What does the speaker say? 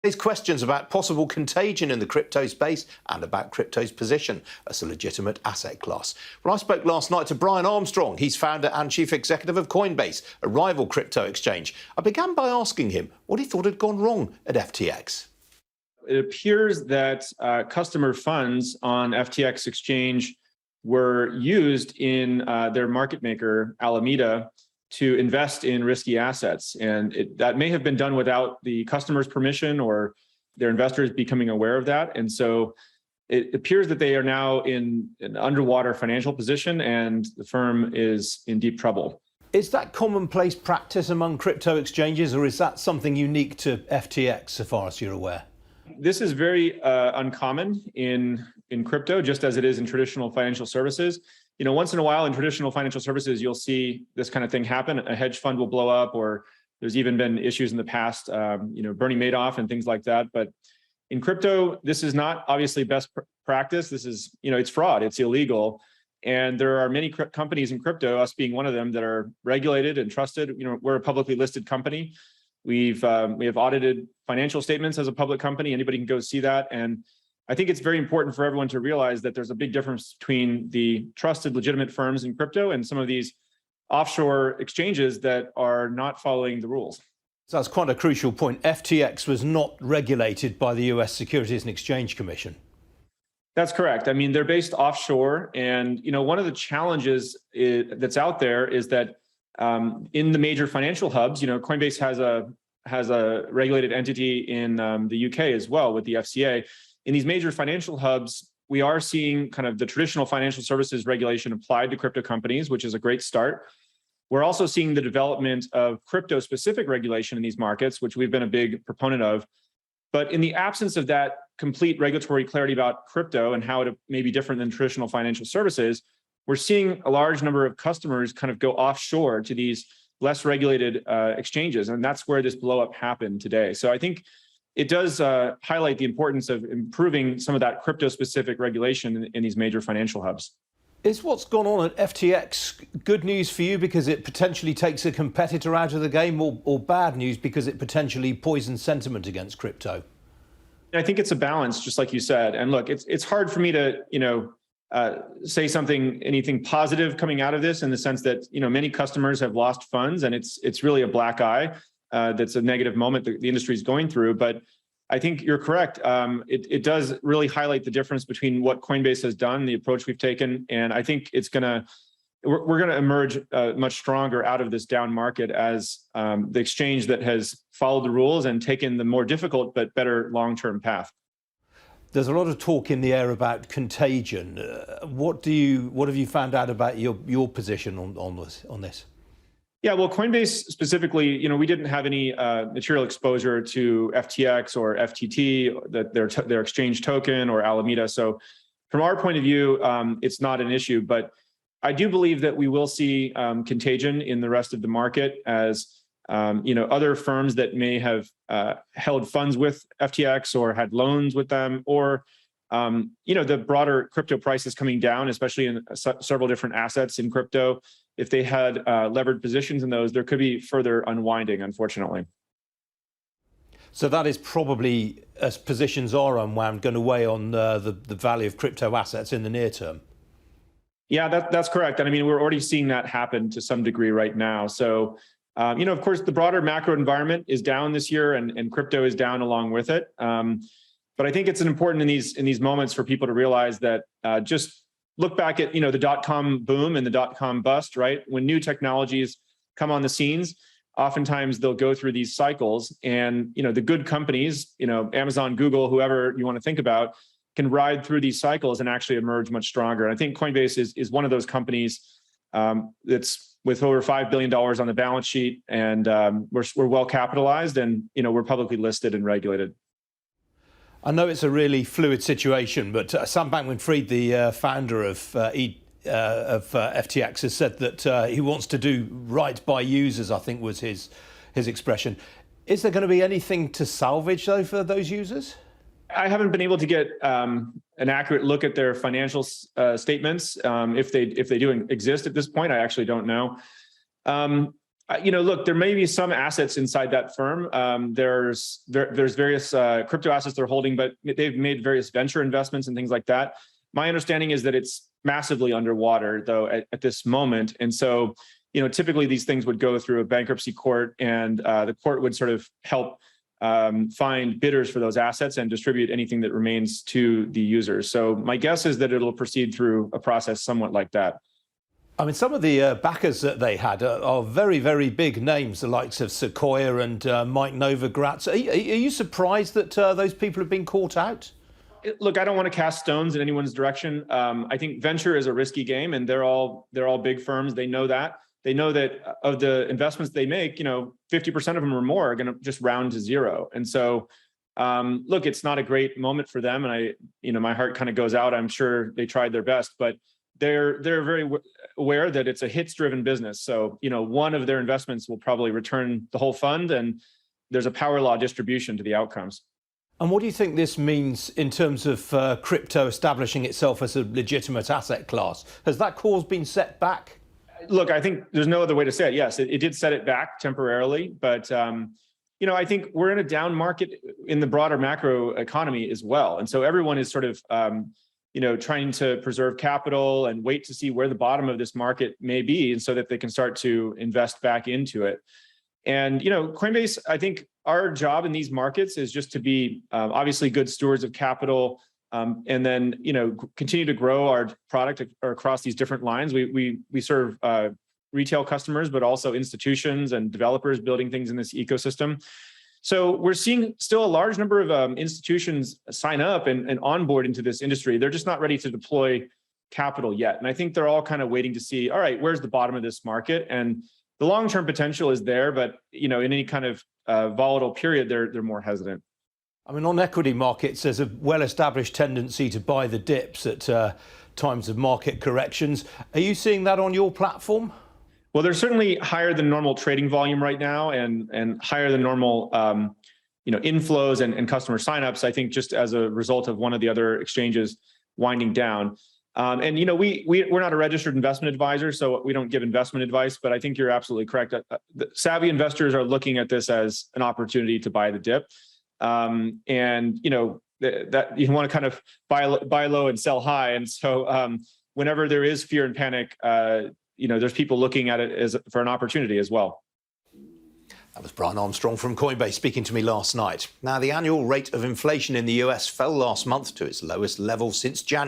There's questions about possible contagion in the crypto space and about crypto's position as a legitimate asset class. Well, I spoke last night to Brian Armstrong. He's founder and chief executive of Coinbase, a rival crypto exchange. I began by asking him what he thought had gone wrong at FTX. It appears that customer funds on FTX exchange were used in their market maker, Alameda, to invest in risky assets. And that may have been done without the customer's permission or their investors becoming aware of that. And so it appears that they are now in an underwater financial position and the firm is in deep trouble. Is that commonplace practice among crypto exchanges, or is that something unique to FTX so far as you're aware? This is very uncommon in crypto, just as it is in traditional financial services. You know, once in a while in traditional financial services, you'll see this kind of thing happen. A hedge fund will blow up, or there's even been issues in the past, Bernie Madoff and things like that. But in crypto, this is not obviously best practice. This is, it's fraud, it's illegal. And there are many companies in crypto, us being one of them, that are regulated and trusted. We're a publicly listed company. We have audited financial statements as a public company. Anybody can go see that. And I think it's very important for everyone to realize that there's a big difference between the trusted, legitimate firms in crypto and some of these offshore exchanges that are not following the rules. So that's quite a crucial point. FTX was not regulated by the US Securities and Exchange Commission. That's correct. I mean, they're based offshore. And, one of the challenges that's out there is that in the major financial hubs, Coinbase has a regulated entity in the UK as well with the FCA. In these major financial hubs, we are seeing kind of the traditional financial services regulation applied to crypto companies, which is a great start. We're also seeing the development of crypto-specific regulation in these markets, which we've been a big proponent of. But in the absence of that complete regulatory clarity about crypto and how it may be different than traditional financial services, we're seeing a large number of customers kind of go offshore to these less regulated exchanges. And that's where this blowup happened today. So I think it does highlight the importance of improving some of that crypto-specific regulation in these major financial hubs. Is what's gone on at FTX good news for you because it potentially takes a competitor out of the game, or bad news because it potentially poisons sentiment against crypto? I think it's a balance, just like you said. And look, it's hard for me to, say anything positive coming out of this, in the sense that, many customers have lost funds, and it's really a black eye. That's a negative moment that the industry is going through. But I think you're correct. It does really highlight the difference between what Coinbase has done, the approach we've taken. And I think we're going to emerge much stronger out of this down market as the exchange that has followed the rules and taken the more difficult but better long-term path. There's a lot of talk in the air about contagion. What have you found out about your position on this? Yeah, well, Coinbase specifically, we didn't have any material exposure to FTX or FTT, their exchange token, or Alameda. So from our point of view, it's not an issue. But I do believe that we will see contagion in the rest of the market as other firms that may have held funds with FTX or had loans with them, or the broader crypto prices coming down, especially in several different assets in crypto. If they had levered positions in those, there could be further unwinding, unfortunately. So that is probably, as positions are unwound, going to weigh on the value of crypto assets in the near term. Yeah, that's correct. And I mean, we're already seeing that happen to some degree right now. So, of course, the broader macro environment is down this year, and crypto is down along with it. But I think it's important in these moments for people to realize that just look back at the dot-com boom and the dot-com bust, right? When new technologies come on the scenes, oftentimes they'll go through these cycles, and the good companies, Amazon, Google, whoever you want to think about, can ride through these cycles and actually emerge much stronger. And I think Coinbase is one of those companies that's with over $5 billion on the balance sheet, and we're well capitalized, and we're publicly listed and regulated. I know it's a really fluid situation, but Sam Bankman-Fried, the founder of FTX, has said that he wants to do right by users, I think was his expression. Is there going to be anything to salvage, though, for those users? I haven't been able to get an accurate look at their financial statements. If they do exist at this point, I actually don't know. Look, there may be some assets inside that firm. There's various crypto assets they're holding, but they've made various venture investments and things like that. My understanding is that it's massively underwater, though, at this moment. And so, typically these things would go through a bankruptcy court, and the court would sort of help find bidders for those assets and distribute anything that remains to the users. So my guess is that it'll proceed through a process somewhat like that. I mean, some of the backers that they had are very, very big names, the likes of Sequoia and Mike Novogratz. Are you surprised that those people have been caught out? Look, I don't want to cast stones in anyone's direction. I think venture is a risky game, and they're all big firms. They know that. They know that of the investments they make, 50% of them or more are going to just round to zero. And so, look, it's not a great moment for them. And my heart kind of goes out. I'm sure they tried their best, but they're very aware that it's a hits-driven business. So, one of their investments will probably return the whole fund, and there's a power law distribution to the outcomes. And what do you think this means in terms of crypto establishing itself as a legitimate asset class? Has that cause been set back? Look, I think there's no other way to say it. Yes, it did set it back temporarily, but I think we're in a down market in the broader macro economy as well, and so everyone is sort of trying to preserve capital and wait to see where the bottom of this market may be, and so that they can start to invest back into it. And Coinbase, I think our job in these markets is just to be obviously good stewards of capital. And then, continue to grow our product across these different lines. We serve retail customers, but also institutions and developers building things in this ecosystem. So we're seeing still a large number of institutions sign up and onboard into this industry. They're just not ready to deploy capital yet. And I think they're all kind of waiting to see, all right, where's the bottom of this market? And the long-term potential is there, but in any kind of volatile period, they're more hesitant. I mean, on equity markets, there's a well-established tendency to buy the dips at times of market corrections. Are you seeing that on your platform? Well, they're certainly higher than normal trading volume right now, and higher than normal, inflows and customer signups. I think just as a result of one of the other exchanges winding down. We're not a registered investment advisor, so we don't give investment advice. But I think you're absolutely correct. The savvy investors are looking at this as an opportunity to buy the dip. That you want to kind of buy low and sell high. And so whenever there is fear and panic, there's people looking at it for an opportunity as well. That was Brian Armstrong from Coinbase speaking to me last night. Now, the annual rate of inflation in the US fell last month to its lowest level since January.